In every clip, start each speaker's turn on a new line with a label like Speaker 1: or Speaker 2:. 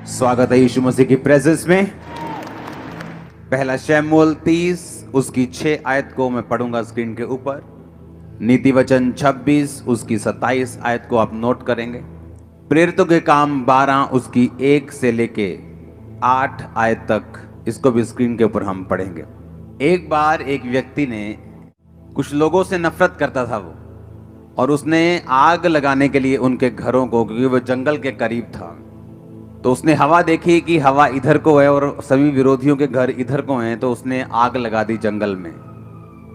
Speaker 1: स्वागत है यीशु मसीह की प्रेजेंस में। पहला शमूएल 30 उसकी 6 आयत को मैं पढ़ूंगा स्क्रीन के ऊपर। नीति वचन 26 उसकी 27 आयत को आप नोट करेंगे। प्रेरितों के काम 12 उसकी 1 से लेके 8 आयत तक, इसको भी स्क्रीन के ऊपर हम पढ़ेंगे। एक बार एक व्यक्ति ने कुछ लोगों से नफरत करता था वो, और उसने आग लगाने के लिए उनके घरों को, क्योंकि वो जंगल के करीब था, तो उसने हवा देखी कि हवा इधर को है और सभी विरोधियों के घर इधर को हैं, तो उसने आग लगा दी जंगल में।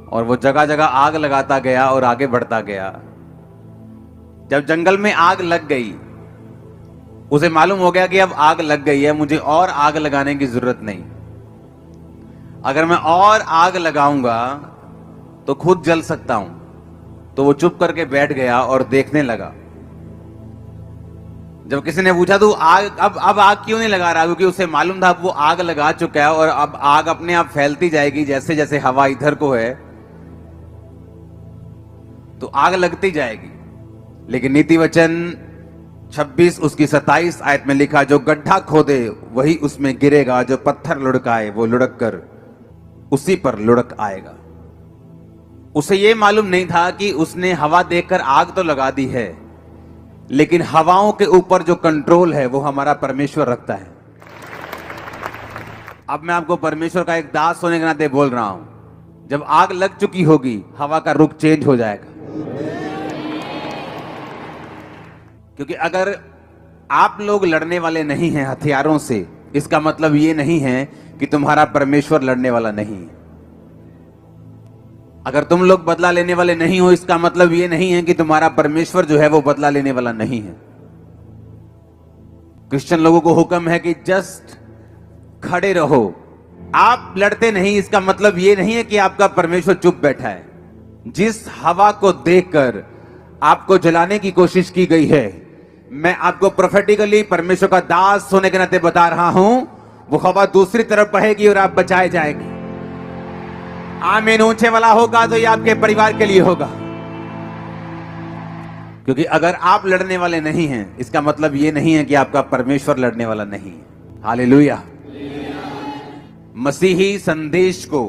Speaker 1: और वो जगह जगह आग लगाता गया और आगे बढ़ता गया। जब जंगल में आग लग गई, उसे मालूम हो गया कि अब आग लग गई है, मुझे और आग लगाने की जरूरत नहीं। अगर मैं और आग लगाऊंगा तो खुद जल सकता हूं। तो वो चुप करके बैठ गया और देखने लगा। जब किसी ने पूछा तो आग अब आग क्यों नहीं लगा रहा, क्योंकि उसे मालूम था अब वो आग लगा चुका है और अब आग अपने आप फैलती जाएगी। जैसे जैसे हवा इधर को है तो आग लगती जाएगी। लेकिन नीति वचन 26 उसकी 27 आयत में लिखा, जो गड्ढा खोदे वही उसमें गिरेगा, जो पत्थर लुढ़काए वो लुढ़क कर उसी पर लुढ़क आएगा। उसे यह मालूम नहीं था कि उसने हवा देखकर आग तो लगा दी है, लेकिन हवाओं के ऊपर जो कंट्रोल है वो हमारा परमेश्वर रखता है। अब मैं आपको परमेश्वर का एक दास होने के नाते बोल रहा हूं, जब आग लग चुकी होगी हवा का रुख चेंज हो जाएगा। क्योंकि अगर आप लोग लड़ने वाले नहीं हैं हथियारों से, इसका मतलब ये नहीं है कि तुम्हारा परमेश्वर लड़ने वाला नहीं है। अगर तुम लोग बदला लेने वाले नहीं हो, इसका मतलब यह नहीं है कि तुम्हारा परमेश्वर जो है वो बदला लेने वाला नहीं है। क्रिश्चियन लोगों को हुक्म है कि जस्ट खड़े रहो। आप लड़ते नहीं, इसका मतलब यह नहीं है कि आपका परमेश्वर चुप बैठा है। जिस हवा को देखकर आपको जलाने की कोशिश की गई है, मैं आपको प्रोफेटिकली परमेश्वर का दास होने के नाते बता रहा हूं, वो हवा दूसरी तरफ बहेगी और आप बचाए जाएंगे। आमीन ऊंचे वाला होगा तो ये आपके परिवार के लिए होगा। क्योंकि अगर आप लड़ने वाले नहीं हैं, इसका मतलब ये नहीं है कि आपका परमेश्वर लड़ने वाला नहीं है। हालेलुया। मसीही संदेश को,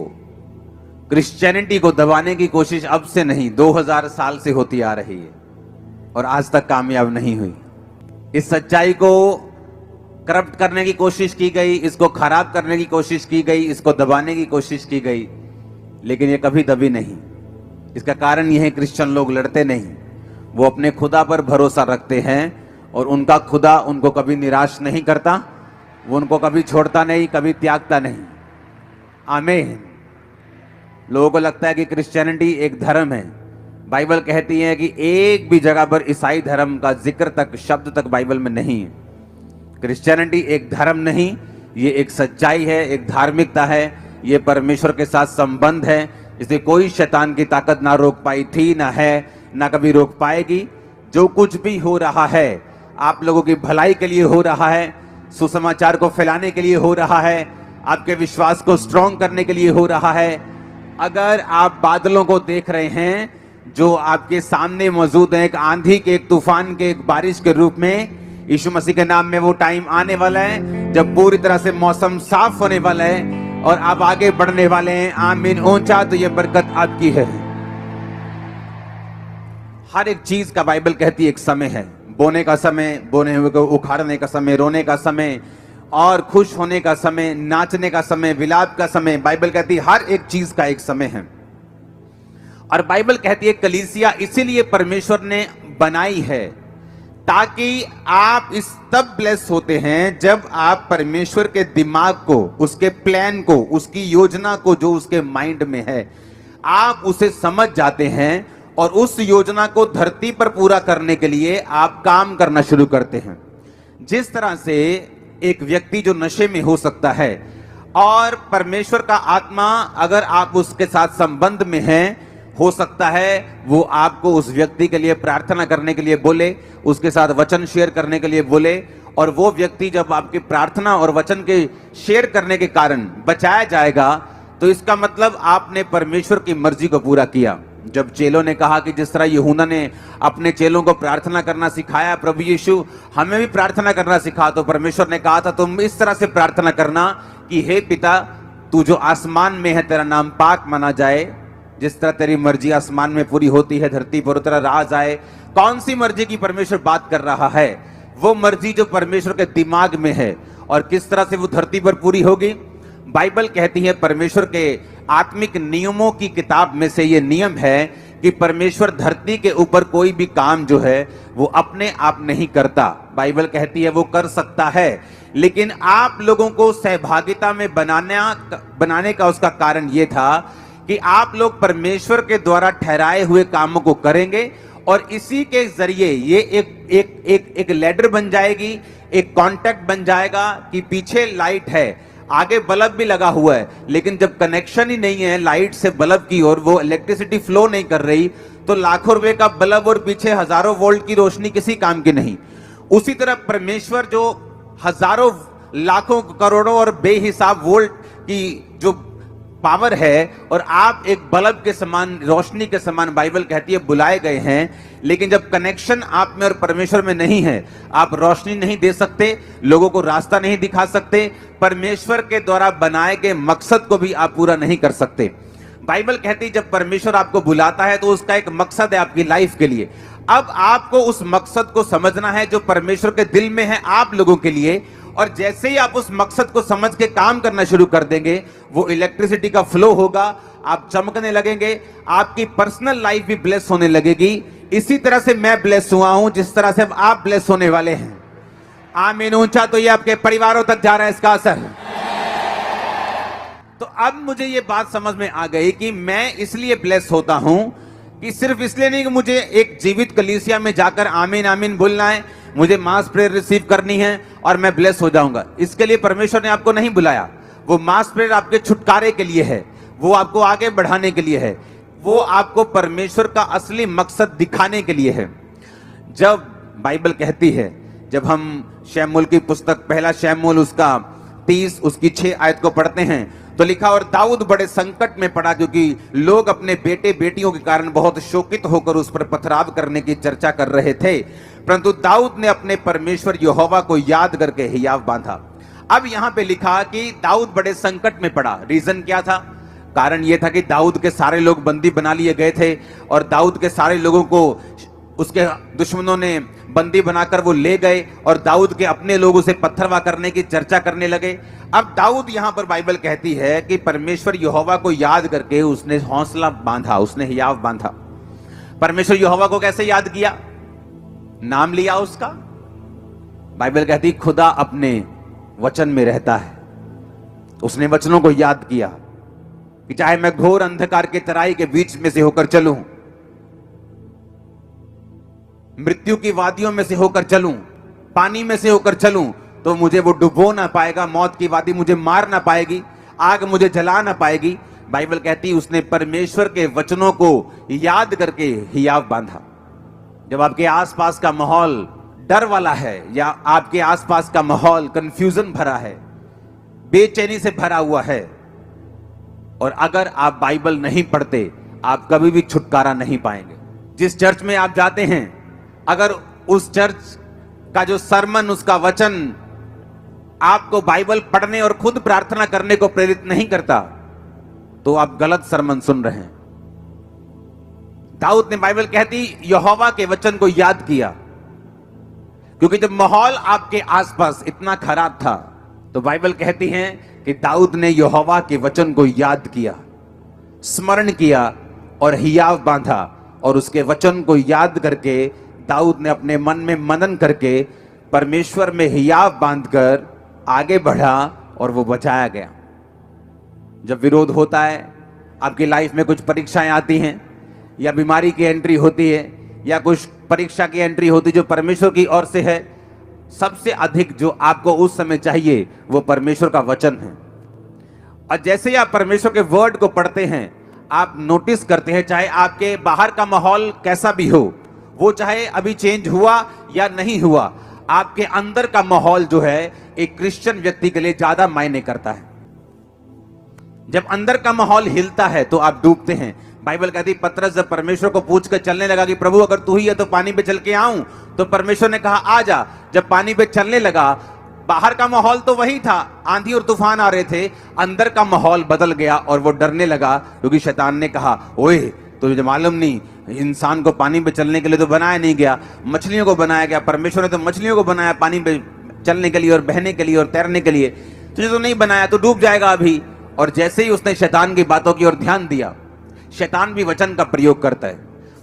Speaker 1: क्रिश्चियनिटी को दबाने की कोशिश अब से नहीं, 2000 साल से होती आ रही है और आज तक कामयाब नहीं हुई। इस सच्चाई को करप्ट करने की कोशिश की गई, इसको खराब करने की कोशिश की गई, इसको दबाने की कोशिश की गई, लेकिन ये कभी दबी नहीं। इसका कारण यह है क्रिश्चियन लोग लड़ते नहीं, वो अपने खुदा पर भरोसा रखते हैं और उनका खुदा उनको कभी निराश नहीं करता, वो उनको कभी छोड़ता नहीं, कभी त्यागता नहीं। आमीन। लोगों को लगता है कि क्रिश्चियनिटी एक धर्म है। बाइबल कहती है कि एक भी जगह पर ईसाई धर्म का जिक्र तक, शब्द तक बाइबल में नहीं है। क्रिश्चियनिटी एक धर्म नहीं, ये एक सच्चाई है, एक धार्मिकता है, ये परमेश्वर के साथ संबंध है। इसे कोई शैतान की ताकत ना रोक पाई थी, ना है, ना कभी रोक पाएगी। जो कुछ भी हो रहा है आप लोगों की भलाई के लिए हो रहा है, सुसमाचार को फैलाने के लिए हो रहा है, आपके विश्वास को स्ट्रॉन्ग करने के लिए हो रहा है। अगर आप बादलों को देख रहे हैं जो आपके सामने मौजूद है, एक आंधी के, एक तूफान के, एक बारिश के रूप में, यीशु मसीह के नाम में वो टाइम आने वाला है जब पूरी तरह से मौसम साफ होने वाला है और आप आगे बढ़ने वाले हैं। आमीन ऊंचा, तो ये बरकत आपकी है। हर एक चीज का बाइबल कहती है एक समय है। बोने का समय, बोने हुए को उखाड़ने का समय, रोने का समय और खुश होने का समय, नाचने का समय, विलाप का समय। बाइबल कहती है हर एक चीज का एक समय है। और बाइबल कहती है कलीसिया इसीलिए परमेश्वर ने बनाई है ताकि आप इस तब ब्लेस होते हैं जब आप परमेश्वर के दिमाग को, उसके प्लान को, उसकी योजना को, जो उसके माइंड में है, आप उसे समझ जाते हैं और उस योजना को धरती पर पूरा करने के लिए आप काम करना शुरू करते हैं। जिस तरह से एक व्यक्ति जो नशे में हो सकता है और परमेश्वर का आत्मा अगर आप उसके साथ संबंध में हैं, हो सकता है वो आपको उस व्यक्ति के लिए प्रार्थना करने के लिए बोले, उसके साथ वचन शेयर करने के लिए बोले, और वो व्यक्ति जब आपकी प्रार्थना और वचन के शेयर करने के कारण बचाया जाएगा, तो इसका मतलब आपने परमेश्वर की मर्जी को पूरा किया। जब चेलों ने कहा कि जिस तरह यूहन्ना ने अपने चेलों को प्रार्थना करना सिखाया, प्रभु यीशु हमें भी प्रार्थना करना सिखा, तो परमेश्वर ने कहा था तुम इस तरह से प्रार्थना करना कि हे पिता, तू जो आसमान में है तेरा नाम पाक माना जाए, जिस तरह तेरी मर्जी आसमान में पूरी होती है धरती पर उस तरह राज आए। कौन सी मर्जी की परमेश्वर बात कर रहा है? वो मर्जी जो परमेश्वर के दिमाग में है, और किस तरह से वो धरती पर पूरी होगी। बाइबल कहती है, परमेश्वर के आत्मिक नियमों की किताब में से ये नियम है कि परमेश्वर धरती के ऊपर कोई भी काम जो है वो अपने आप नहीं करता। बाइबल कहती है वो कर सकता है, लेकिन आप लोगों को सहभागिता में बनाने का उसका कारण ये था कि आप लोग परमेश्वर के द्वारा ठहराए हुए कामों को करेंगे, और इसी के जरिए ये एक लैडर बन जाएगी, एक कांटेक्ट बन जाएगा कि पीछे लाइट है, आगे बल्ब भी लगा हुआ है, लेकिन जब कनेक्शन ही नहीं है लाइट से बल्ब की ओर, वो इलेक्ट्रिसिटी फ्लो नहीं कर रही, तो लाखों रुपए का बल्ब और पीछे हजारों वोल्ट की रोशनी किसी काम की नहीं। उसी तरह परमेश्वर जो हजारों लाखों करोड़ों और बेहिसाब वोल्ट की जो पावर है, और आप एक बल्ब के समान, रोशनी के समान बाइबल कहती है बुलाए गए हैं, लेकिन जब कनेक्शन आप में और परमेश्वर में नहीं है, आप रोशनी नहीं दे सकते, लोगों को रास्ता नहीं दिखा सकते, परमेश्वर के द्वारा बनाए गए मकसद को भी आप पूरा नहीं कर सकते। बाइबल कहती है जब परमेश्वर आपको बुलाता है तो उसका एक मकसद है आपकी लाइफ के लिए। अब आपको उस मकसद को समझना है जो परमेश्वर के दिल में है आप लोगों के लिए, और जैसे ही आप उस मकसद को समझ के काम करना शुरू कर देंगे, वो इलेक्ट्रिसिटी का फ्लो होगा, आप चमकने लगेंगे, आपकी पर्सनल लाइफ भी ब्लेस होने लगेगी। इसी तरह से मैं ब्लेस हुआ हूं, जिस तरह से आप ब्लेस होने वाले हैं। आमीन ऊंचा तो ये आपके परिवारों तक जा रहा है इसका असर। तो अब मुझे ये बात समझ में आ गई कि मैं इसलिए ब्लेस होता हूं कि सिर्फ इसलिए नहीं कि मुझे एक जीवित कलीसिया में जाकर आमीन आमीन बोलना है, मुझे मास प्रेयर रिसीव करनी है और मैं ब्लेस हो जाऊंगा। इसके लिए परमेश्वर ने आपको नहीं बुलाया। वो मास प्रेयर आपके छुटकारे के लिए है, वो आपको आगे बढ़ाने के लिए है, वो आपको परमेश्वर का असली मकसद दिखाने के लिए है। जब बाइबल कहती है, जब हम शमूएल की पुस्तक पहला शमूएल उसका 30 उसकी 6 आयत को पढ़ते हैं तो लिखा, और दाऊद बड़े संकट में पड़ा क्योंकि लोग अपने बेटे बेटियों के कारण बहुत शोकित होकर उस पर पथराव करने की चर्चा कर रहे थे, परंतु दाऊद ने अपने परमेश्वर यहोवा को याद करके हियाव बांधा। अब यहां पे लिखा कि दाऊद बड़े संकट में पड़ा। रीजन क्या था? कारण यह था कि दाऊद के सारे लोग बंदी बना लिए गए थे, और दाऊद के सारे लोगों को उसके दुश्मनों ने बंदी बनाकर वो ले गए, और दाऊद के अपने लोग उसे पत्थरवा करने की चर्चा करने लगे। अब दाऊद यहां पर बाइबल कहती है कि परमेश्वर यहोवा को याद करके उसने हौसला बांधा, उसने हियाव बांधा। परमेश्वर यहोवा को कैसे याद किया? नाम लिया उसका। बाइबल कहती खुदा अपने वचन में रहता है, उसने वचनों को याद किया कि चाहे मैं घोर अंधकार के तराई के बीच में से होकर चलूं, मृत्यु की वादियों में से होकर चलूं, पानी में से होकर चलूं, तो मुझे वो डुबो ना पाएगा, मौत की वादी मुझे मार ना पाएगी, आग मुझे जला ना पाएगी। बाइबल कहती उसने परमेश्वर के वचनों को याद करके हियाव बांधा। जब आपके आसपास का माहौल डर वाला है, या आपके आसपास का माहौल कंफ्यूजन भरा है, बेचैनी से भरा हुआ है, और अगर आप बाइबल नहीं पढ़ते, आप कभी भी छुटकारा नहीं पाएंगे। जिस चर्च में आप जाते हैं, अगर उस चर्च का जो सरमन, उसका वचन आपको बाइबल पढ़ने और खुद प्रार्थना करने को प्रेरित नहीं करता, तो आप गलत सरमन सुन रहे हैं। दाऊद ने, बाइबल कहती, यहोवा के वचन को याद किया, क्योंकि जब माहौल आपके आसपास इतना खराब था, तो बाइबल कहती है कि दाऊद ने यहोवा के वचन को याद किया, स्मरण किया और हियाव बांधा, और उसके वचन को याद करके दाऊद ने अपने मन में मनन करके परमेश्वर में हियाव बांधकर आगे बढ़ा, और वो बचाया गया। जब विरोध होता है, आपकी लाइफ में कुछ परीक्षाएं आती हैं, या बीमारी की एंट्री होती है, या कुछ परीक्षा की एंट्री होती है जो परमेश्वर की ओर से है, सबसे अधिक जो आपको उस समय चाहिए वो परमेश्वर का वचन है। और जैसे ही आप परमेश्वर के वर्ड को पढ़ते हैं, आप नोटिस करते हैं, चाहे आपके बाहर का माहौल कैसा भी हो, वो चाहे अभी चेंज हुआ या नहीं हुआ, आपके अंदर का माहौल जो है एक क्रिश्चियन व्यक्ति के लिए ज्यादा मायने करता है। जब अंदर का माहौल हिलता है तो आप डूबते हैं, बाइबल कहती पतरस जब परमेश्वर को पूछ कर चलने लगा कि प्रभु अगर तू ही है तो पानी पे चल के आऊं, तो परमेश्वर ने कहा आ जा। जब पानी पे चलने लगा, बाहर का माहौल तो वही था, आंधी और तूफान आ रहे थे, अंदर का माहौल बदल गया और वो डरने लगा, क्योंकि शैतान ने कहा ओए तुझे मालूम नहीं, इंसान को पानी पे चलने के लिए तो बनाया नहीं गया, मछलियों को बनाया गया। परमेश्वर ने तो मछलियों को बनाया पानी पे चलने के लिए और बहने के लिए और तैरने के लिए, तुझे तो नहीं बनाया, तो डूब जाएगा अभी। और जैसे ही उसने शैतान की बातों की ओर ध्यान दिया, शैतान भी वचन का प्रयोग करता है,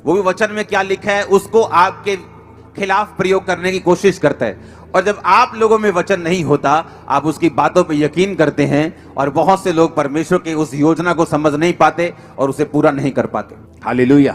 Speaker 1: वो भी वचन में क्या लिखा है उसको आपके खिलाफ प्रयोग करने की कोशिश करता है। और जब आप लोगों में वचन नहीं होता, आप उसकी बातों पे यकीन करते हैं, और बहुत से लोग परमेश्वर की उस योजना को समझ नहीं पाते और उसे पूरा नहीं कर पाते। हालेलुया।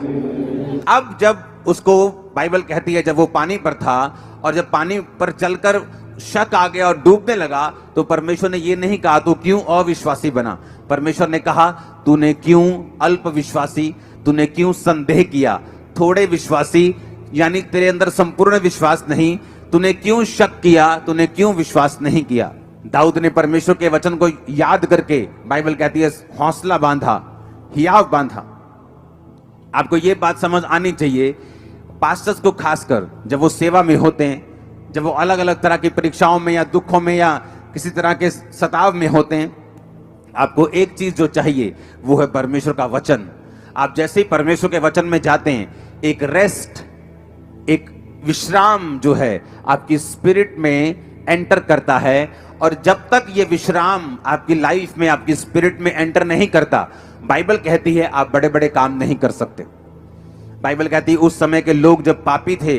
Speaker 1: अब जब उसको बाइबल कहती है जब वो पानी पर था और जब पानी पर चलकर शक आ गया और डूबने लगा, तो परमेश्वर ने ये नहीं कहा तू क्यों अविश्वासी बना। परमेश्वर ने कहा तूने क्यों अल्प विश्वासी, तूने क्यों संदेह किया, थोड़े विश्वासी, यानी तेरे अंदर संपूर्ण विश्वास नहीं, तूने क्यों शक किया, तूने क्यों विश्वास नहीं किया। दाऊद ने परमेश्वर के वचन को याद करके, बाइबल कहती है हौसला बांधा, हियाव बांधा। आपको यह बात समझ आनी चाहिए, पास्टर्स को खासकर जब वो सेवा में होते हैं, जब वो अलग अलग तरह की परीक्षाओं में या दुखों में या किसी तरह के सताव में होते हैं, आपको एक चीज जो चाहिए वो है परमेश्वर का वचन। आप जैसे ही परमेश्वर के वचन में जाते हैं, एक रेस्ट, एक विश्राम जो है आपकी स्पिरिट में एंटर करता है। और जब तक ये विश्राम आपकी लाइफ में, आपकी स्पिरिट में एंटर नहीं करता, बाइबल कहती है आप बड़े बड़े काम नहीं कर सकते। बाइबल कहती है उस समय के लोग जब पापी थे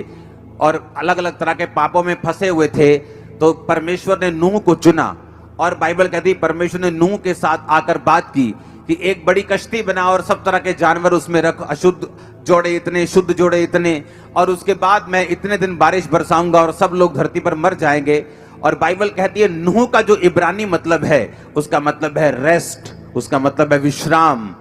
Speaker 1: और अलग अलग तरह के पापों में फंसे हुए थे, तो परमेश्वर ने नूह को चुना, और बाइबल कहती है परमेश्वर ने नूह के साथ आकर बात की कि एक बड़ी कश्ती बना और सब तरह के जानवर उसमें रख, अशुद्ध जोड़े इतने, शुद्ध जोड़े इतने, और उसके बाद मैं इतने दिन बारिश बरसाऊंगा और सब लोग धरती पर मर जाएंगे। और बाइबल कहती है नूह का जो इब्रानी मतलब है, उसका मतलब है रेस्ट, उसका मतलब है विश्राम।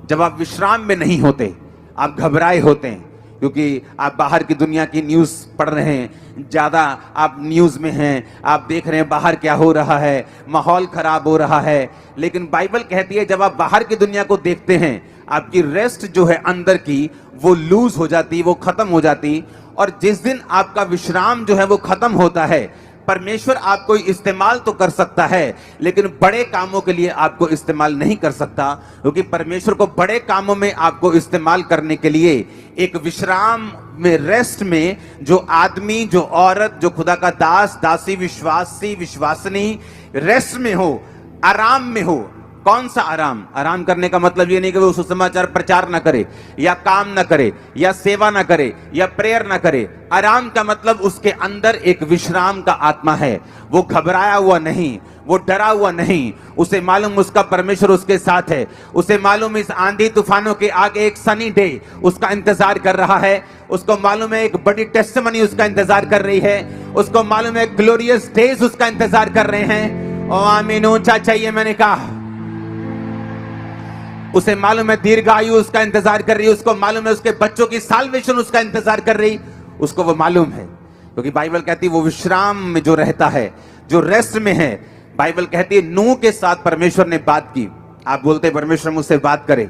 Speaker 1: जब आप विश्राम में नहीं होते, आप घबराए होते हैं, क्योंकि आप बाहर की दुनिया की न्यूज़ पढ़ रहे हैं, ज़्यादा आप न्यूज़ में हैं, आप देख रहे हैं बाहर क्या हो रहा है, माहौल खराब हो रहा है। लेकिन बाइबल कहती है जब आप बाहर की दुनिया को देखते हैं, आपकी रेस्ट जो है अंदर की, वो लूज हो जाती, वो खत्म हो जाती। और जिस दिन आपका विश्राम जो है वो खत्म होता है, परमेश्वर आपको इस्तेमाल तो कर सकता है, लेकिन बड़े कामों के लिए आपको इस्तेमाल नहीं कर सकता, क्योंकि परमेश्वर को बड़े कामों में आपको इस्तेमाल करने के लिए एक विश्राम में, रेस्ट में, जो आदमी, जो औरत, जो खुदा का दास, दासी, विश्वासी, विश्वासनी रेस्ट में हो, आराम में हो। कौन सा आराम? आराम करने का मतलब ये नहीं कि वो सुसमाचार प्रचार ना करे, या काम ना करे, या सेवा ना करे, या प्रेयर ना करे। आराम का मतलब उसके अंदर एक विश्राम का आत्मा है। वो घबराया हुआ नहीं, वो डरा हुआ नहीं, उसे मालूम उसका परमेश्वर उसके साथ है। उसे मालूम इस आंधी तूफानों के आगे एक सनी डे उसका इंतजार कर रहा है। उसको मालूम है एक बड़ी टेस्टिमनी उसका इंतजार कर रही है। उसको मालूम है ग्लोरियस डेज उसका इंतजार कर रहे हैं। ओ आमीन, ऊंचा चाहिए मैंने कहा। उसे मालूम है दीर्घायु उसका इंतजार कर रही है। उसको मालूम है उसके बच्चों की साल्वेशन उसका इंतजार कर रही, उसको वो मालूम है, क्योंकि बाइबल कहती है वो विश्राम में जो रहता है, जो रेस्ट में है। बाइबल कहती है नूह के साथ परमेश्वर ने बात की। आप बोलते परमेश्वर मुझसे बात करे,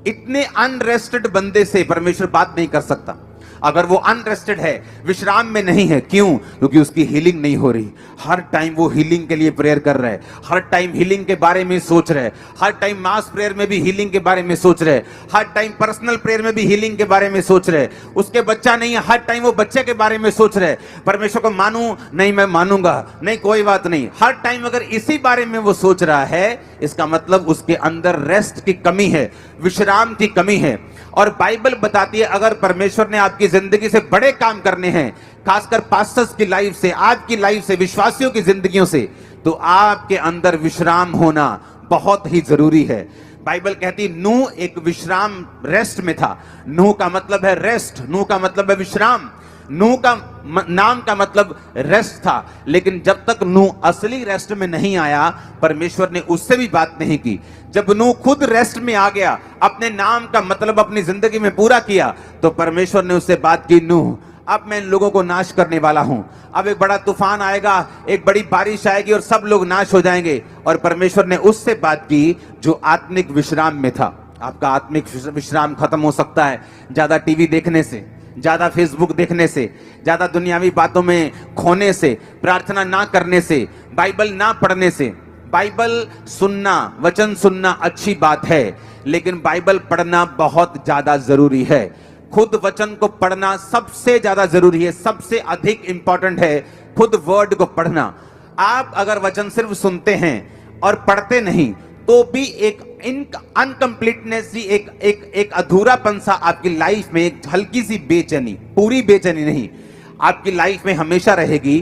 Speaker 1: इतने अनरेस्टेड बंदे से परमेश्वर बात नहीं कर सकता। अगर वो अनरेस्टेड है, विश्राम में नहीं है, क्यों? क्योंकि उसकी हीलिंग नहीं हो रही। हर टाइम वो हीलिंग के लिए प्रेयर कर रहे हैं, हर टाइम हीलिंग के बारे में सोच रहे हैं, हर टाइम मास प्रेयर में भी हीलिंग के बारे में सोच रहे हैं, हर टाइम पर्सनल प्रेयर में भी हीलिंग के बारे में सोच रहे हैं। उसके बच्चा नहीं है, हर टाइम वो बच्चे के बारे में सोच रहे हैं। परमेश्वर को मानूं, नहीं मैं मानूंगा, नहीं कोई बात नहीं। हर टाइम अगर इसी बारे में वो सोच रहा है, इसका मतलब उसके अंदर रेस्ट की कमी है, विश्राम की कमी है। और बाइबल बताती है अगर परमेश्वर ने आपकी जिंदगी से बड़े काम करने हैं, खासकर पास्टर्स की लाइफ से, आपकी लाइफ से, विश्वासियों की जिंदगियों से, तो आपके अंदर विश्राम होना बहुत ही जरूरी है। बाइबल कहती नूह एक विश्राम, रेस्ट में था। नूह का मतलब है रेस्ट, नूह का मतलब है विश्राम। नूह का नाम का मतलब रेस्ट था। लेकिन जब तक नूह असली रेस्ट में नहीं आया, परमेश्वर ने उससे भी बात नहीं की। जब नूह खुद रेस्ट में आ गया, अपने नाम का मतलब अपनी जिंदगी में पूरा किया, तो परमेश्वर ने उससे बात की, नूह अब मैं इन लोगों को नाश करने वाला हूं। अब एक बड़ा तूफान आएगा, एक बड़ी बारिश आएगी और सब लोग नाश हो जाएंगे। और परमेश्वर ने उससे बात की जो आत्मिक विश्राम में था। आपका आत्मिक विश्राम खत्म हो सकता है ज्यादा टीवी देखने से, ज्यादा फेसबुक देखने से, ज्यादा दुनियावी बातों में खोने से, प्रार्थना ना करने से, बाइबल ना पढ़ने से। बाइबल सुनना, वचन सुनना अच्छी बात है, लेकिन बाइबल पढ़ना बहुत ज्यादा जरूरी है। खुद वचन को पढ़ना सबसे ज्यादा जरूरी है, सबसे अधिक इंपॉर्टेंट है खुद वर्ड को पढ़ना। आप अगर वचन सिर्फ सुनते हैं और पढ़ते नहीं तो भी एक अनकंप्लीटनेस, एक अधूरापन सा आपकी लाइफ में, एक हल्की सी बेचैनी, पूरी बेचैनी नहीं, आपकी लाइफ में हमेशा रहेगी,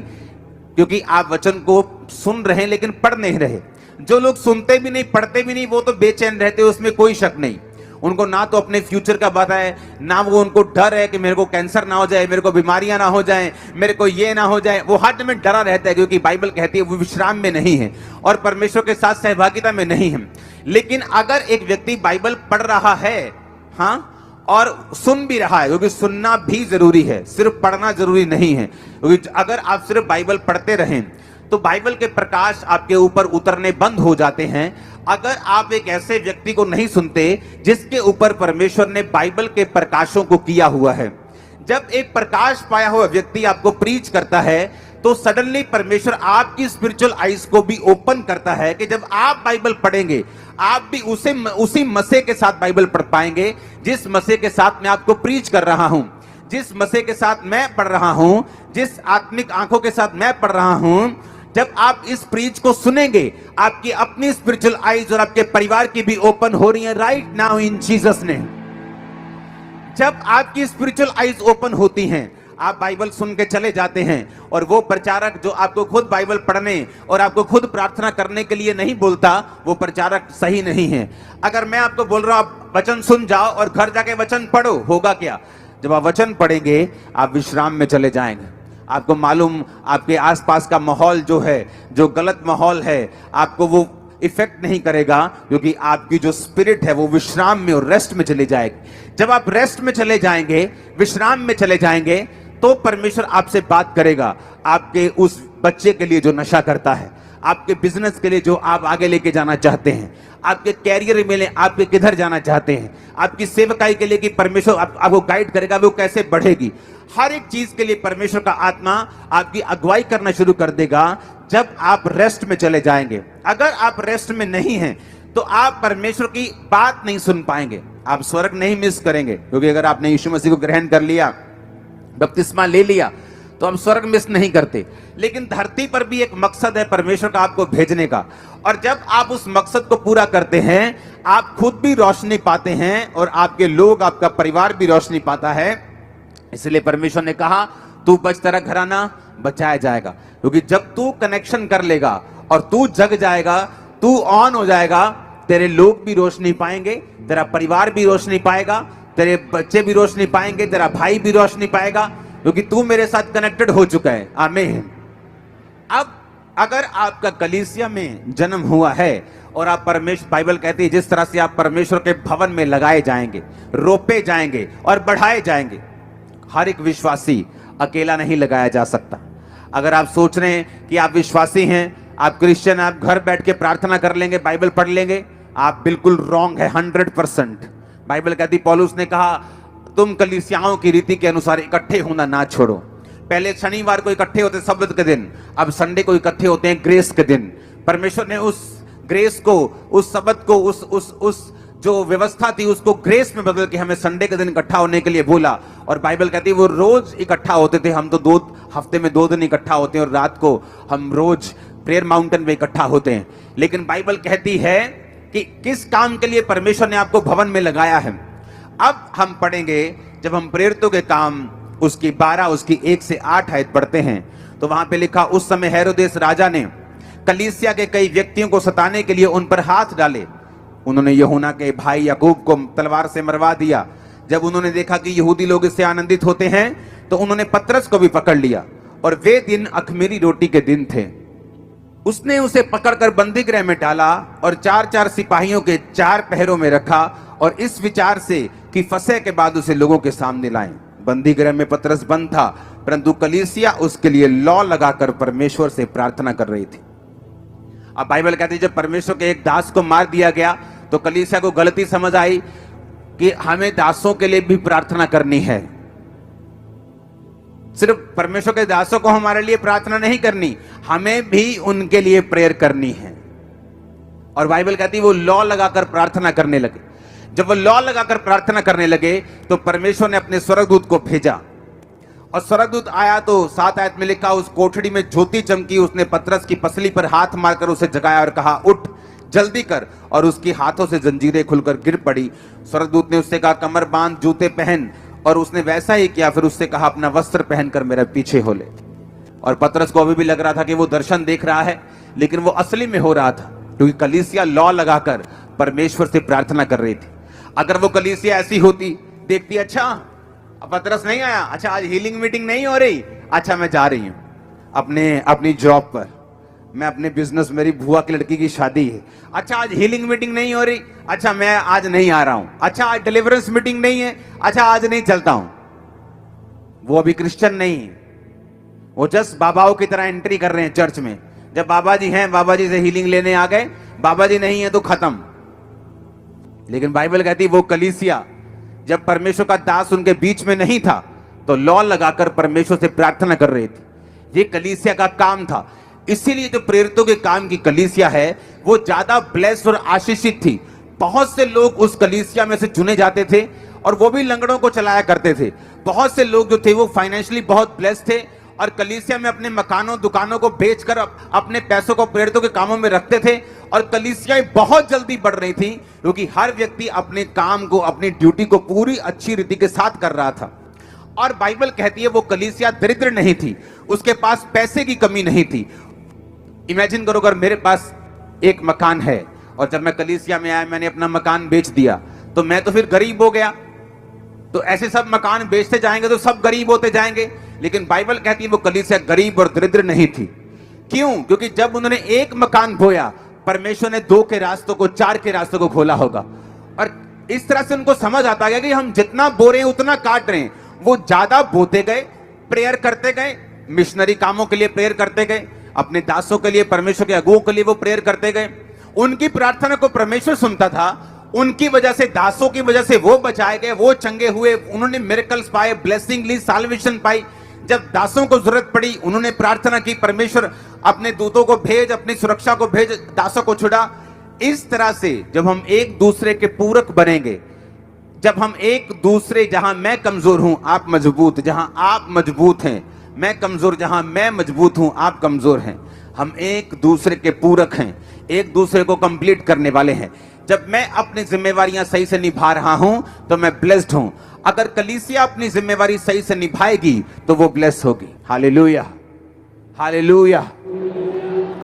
Speaker 1: क्योंकि आप वचन को सुन रहे हैं लेकिन पढ़ नहीं रहे। जो लोग सुनते भी नहीं, पढ़ते भी नहीं, वो तो बेचैन रहते, उसमें कोई शक नहीं। उनको ना तो अपने फ्यूचर का पता है, ना वो उनको डर है कि मेरे को कैंसर ना हो जाए, मेरे को बीमारियां ना हो जाए, मेरे को ये ना हो जाए। वो हर में डरा रहता है, क्योंकि बाइबल कहती है वो विश्राम में नहीं है और परमेश्वर के साथ सहभागिता में नहीं है। लेकिन अगर एक व्यक्ति बाइबल पढ़ रहा है, हाँ, और सुन भी रहा है, क्योंकि सुनना भी जरूरी है, सिर्फ पढ़ना जरूरी नहीं है। क्योंकि अगर आप सिर्फ बाइबल पढ़ते रहें तो बाइबल के प्रकाश आपके ऊपर उतरने बंद हो जाते हैं। अगर आप एक ऐसे व्यक्ति को नहीं सुनते जिसके ऊपर परमेश्वर ने बाइबल के प्रकाशों को किया हुआ है, जब एक प्रकाश पाया हुआ व्यक्ति आपको प्रीच करता है तो सडनली परमेश्वर आपकी स्पिरिचुअल आईज को भी ओपन करता है कि जब आप बाइबल पढ़ेंगे आप भी उसी मसीह के साथ बाइबल पढ़ पाएंगे जिस मसीह के साथ मैं आपको प्रीच कर रहा हूं, जिस मसीह के साथ मैं पढ़ रहा हूं, जिस आत्मिक आंखों के साथ मैं पढ़ रहा हूं। जब आप इस प्रीच को सुनेंगे, आपकी अपनी स्पिरिचुअल आईज और आपके परिवार की भी ओपन हो रही है right now in Jesus name. जब आपकी स्पिरिचुअल आईज ओपन होती हैं, आप बाइबल सुन के चले जाते हैं और वो प्रचारक जो आपको खुद बाइबल पढ़ने और आपको खुद प्रार्थना करने के लिए नहीं बोलता, वो प्रचारक सही नहीं है। अगर मैं आपको बोल रहा हूं आप वचन सुन जाओ और घर जाके वचन पढ़ो, होगा क्या? जब आप वचन पढ़ेंगे आप विश्राम में चले जाएंगे। आपको मालूम, आपके आसपास का माहौल जो है, जो गलत माहौल है, आपको वो इफेक्ट नहीं करेगा, क्योंकि आपकी जो स्पिरिट है वो विश्राम में और रेस्ट में चले जाएगी। जब आप रेस्ट में चले जाएंगे, विश्राम में चले जाएंगे, तो परमेश्वर आपसे बात करेगा। आपके उस बच्चे के लिए जो नशा करता है, आपके बिजनेस के लिए जो आप आगे लेके जाना चाहते हैं, आपके कैरियर में आपके किधर जाना चाहते हैं, आपकी सेवकाई के लिए कि परमेश्वर आपको गाइड करेगा वो कैसे बढ़ेगी, हर एक चीज के लिए परमेश्वर का आत्मा आपकी अगुवाई करना शुरू कर देगा जब आप रेस्ट में चले जाएंगे। अगर आप रेस्ट में नहीं हैं तो आप परमेश्वर की बात नहीं सुन पाएंगे, आप स्वर्ग नहीं मिस करेंगे। क्योंकि अगर आपने यीशु मसीह को ग्रहण कर लिया, बपतिस्मा ले लिया, तो हम स्वर्ग मिस नहीं करते। लेकिन धरती पर भी एक मकसद है परमेश्वर का आपको भेजने का, और जब आप उस मकसद को पूरा करते हैं, आप खुद भी रोशनी पाते हैं और आपके लोग, आपका परिवार भी रोशनी पाता है। इसलिए परमेश्वर ने कहा तू बच, तेरा घराना बचाया जाएगा। क्योंकि जब तू कनेक्शन कर लेगा और तू जग जाएगा, तू ऑन हो जाएगा, तेरे लोग भी रोशनी पाएंगे, तेरा परिवार भी रोशनी पाएगा, तेरे बच्चे भी रोशनी पाएंगे, तेरा भाई भी रोशनी पाएगा, क्योंकि तू मेरे साथ कनेक्टेड हो चुका है। आमीन। अब अगर आपका कलीसिया में जन्म हुआ है और आप परमेश्वर, बाइबल कहती है जिस तरह से आप परमेश्वर के भवन में लगाए जाएंगे, रोपे जाएंगे और बढ़ाए जाएंगे। हर एक विश्वासी अकेला नहीं लगाया जा सकता। अगर आप सोच रहे हैं कि आप विश्वासी हैं, आप क्रिश्चियन, आप घर बैठ के प्रार्थना कर लेंगे, बाइबल पढ़ लेंगे, आप बिल्कुल रॉन्ग है 100%। बाइबल कहती, पौलुस ने कहा तुम कलीसियाओं की रीति के अनुसार इकट्ठे होना ना छोड़ो। पहले शनिवार को इकट्ठे होते सब्त के दिन, अब संडे को इकट्ठे होते हैं ग्रेस के दिन। परमेश्वर ने उस ग्रेस को, उस सब्त को, उस जो व्यवस्था थी उसको ग्रेस में बदल के हमें संडे के दिन इकट्ठा होने के लिए बोला। और बाइबल कहती है वो रोज इकट्ठा होते थे, हम तो हफ्ते में 2 दिन इकट्ठा होते हैं और रात को हम रोज प्रेयर माउंटेन पे इकट्ठा होते हैं। लेकिन बाइबल कहती है कि किस काम के लिए परमेश्वर ने आपको भवन में लगाया है। अब हम पढ़ेंगे, जब हम प्रेरितों के काम उसकी 12 उसकी 1 से 8 आयत पढ़ते हैं तो वहां पे लिखा, उस समय हेरोदेस राजा ने कलीसिया के कई व्यक्तियों को सताने के लिए उन पर हाथ डाले। उन्होंने यूहन्ना के भाई याकूब को तलवार से मरवा दिया। जब उन्होंने देखा कि यहूदी लोग इससे आनंदित होते हैं तो उन्होंने पतरस को भी पकड़ लिया, और वे दिन अख़मीरी रोटी के दिन थे। उसने उसे पकड़कर बंदीगृह में डाला और 4-4 सिपाहियों के 4 पहरों में रखा, और इस विचार से कि फसह के बाद उसे लोगों के सामने लाएं। बंदीगृह में पतरस बंद था, परंतु कलीसिया उसके लिए लौ लगाकर परमेश्वर से प्रार्थना कर रही थी। अब बाइबल कहती है जब परमेश्वर के एक दास को मार दिया गया तो कलीसिया को गलती समझ आई कि हमें दासों के लिए भी प्रार्थना करनी है। सिर्फ परमेश्वर के दासों को हमारे लिए प्रार्थना नहीं करनी, हमें भी उनके लिए प्रेयर करनी है। और बाइबल कहती है वो लॉ लगाकर प्रार्थना करने लगे। जब वो लॉ लगाकर प्रार्थना करने लगे तो परमेश्वर ने अपने स्वर्गदूत को भेजा, और स्वर्गदूत आया तो 7 आयत में लिखा, उस कोठरी में ज्योति चमकी, उसने पतरस की पसली पर हाथ मारकर उसे जगाया और कहा, उठ जल्दी कर। और उसकी हाथों से जंजीरें खुलकर गिर पड़ी। स्वर्गदूत ने उससे कहा, कमर बांध, जूते पहन। और उसने वैसा ही किया। फिर उससे कहा, अपना वस्त्र पहनकर मेरे पीछे हो ले। और पतरस को अभी भी लग रहा था कि वो दर्शन देख रहा है, लेकिन वो असली में हो रहा था, क्योंकि कलीसिया लॉ लगाकर परमेश्वर से प्रार्थना कर रही थी। अगर वो कलीसिया ऐसी होती, देखती, अच्छा पतरस नहीं आया, अच्छा आज हीलिंग मीटिंग नहीं हो रही, अच्छा मैं जा रही हूं अपनी जॉब पर, मैं अपने बिजनेस, मेरी बुआ की लड़की की शादी है, अच्छा आज हीलिंग मीटिंग नहीं हो रही, अच्छा मैं आज नहीं आ रहा हूं, अच्छा आज डिलीवरेंस मीटिंग नहीं है, अच्छा आज नहीं चलता हूं। वो अभी क्रिश्चियन नहीं है, वो जस्ट बाबाओं की तरह एंट्री कर रहे हैं चर्च में। जब बाबा जी हैं, बाबा जी से हीलिंग लेने आ गए, बाबा जी नहीं है तो खत्म। लेकिन बाइबल कहती है वो कलीसिया, जब परमेश्वर का दास उनके बीच में नहीं था, तो लॉ लगाकर परमेश्वर से प्रार्थना कर रही थी। ये कलीसिया का काम था। इसीलिए जो प्रेरितों के काम की कलीसिया है वो ज्यादा ब्लेस्ड और आशीषित थी। बहुत से लोग उस कलीसिया में से चुने जाते थे, और वो भी लंगड़ों को चलाया करते थे। बहुत से लोग जो थे वो फाइनेंशियली बहुत ब्लेस्ड थे, और कलीसिया में अपने मकानों दुकानों को बेचकर अपने पैसों को प्रेरितों के कामों में रखते थे। और कलीसियाएं बहुत जल्दी बढ़ रही थी, क्योंकि हर व्यक्ति अपने काम को, अपनी ड्यूटी को पूरी अच्छी रीति के साथ कर रहा था। और बाइबल कहती है वो कलीसिया दरिद्र नहीं थी, उसके पास पैसे की कमी नहीं थी। इमेजिन करो, अगर मेरे पास एक मकान है और जब मैं कलीसिया में आया मैंने अपना मकान बेच दिया, तो मैं तो फिर गरीब हो गया। तो ऐसे सब मकान बेचते जाएंगे तो सब गरीब होते जाएंगे। लेकिन बाइबल कहती है वो कलीसिया गरीब और दरिद्र नहीं थी। क्यों? क्योंकि जब उन्होंने एक मकान बोया, परमेश्वर ने 2 के रास्तों को, 4 के रास्तों को खोला होगा। और इस तरह से उनको समझ आता गया कि हम जितना बो रहे हैं उतना काट रहे हैं। वो ज्यादा बोते गए, प्रेयर करते गए, मिशनरी कामों के लिए प्रेयर करते गए, अपने दासों के लिए, परमेश्वर के अगुओं के लिए वो प्रेयर करते गए। उनकी प्रार्थना को परमेश्वर सुनता था। उनकी वजह से, दासों की वजह से वो बचाए गए, वो चंगे हुए, उन्होंने मिरेकल्स पाए, ब्लेसिंग ली, साल्वेशन पाई। जब दासों को जरूरत पड़ी उन्होंने प्रार्थना की, परमेश्वर अपने दूतों को भेज, अपनी सुरक्षा को भेज, दासों को छुड़ा। इस तरह से जब हम एक दूसरे के पूरक बनेंगे, जब हम एक दूसरे, जहां मैं कमजोर हूं आप मजबूत, जहां आप मजबूत हैं मैं कमजोर, जहां मैं मजबूत हूं आप कमजोर हैं, हम एक दूसरे के पूरक हैं, एक दूसरे को कंप्लीट करने वाले हैं। जब मैं अपनी जिम्मेवारियां सही से निभा रहा हूं तो मैं ब्लेस्ड हूं। अगर कलीसिया अपनी जिम्मेवारी सही से निभाएगी तो वो ब्लेस होगी। Hallelujah, hallelujah.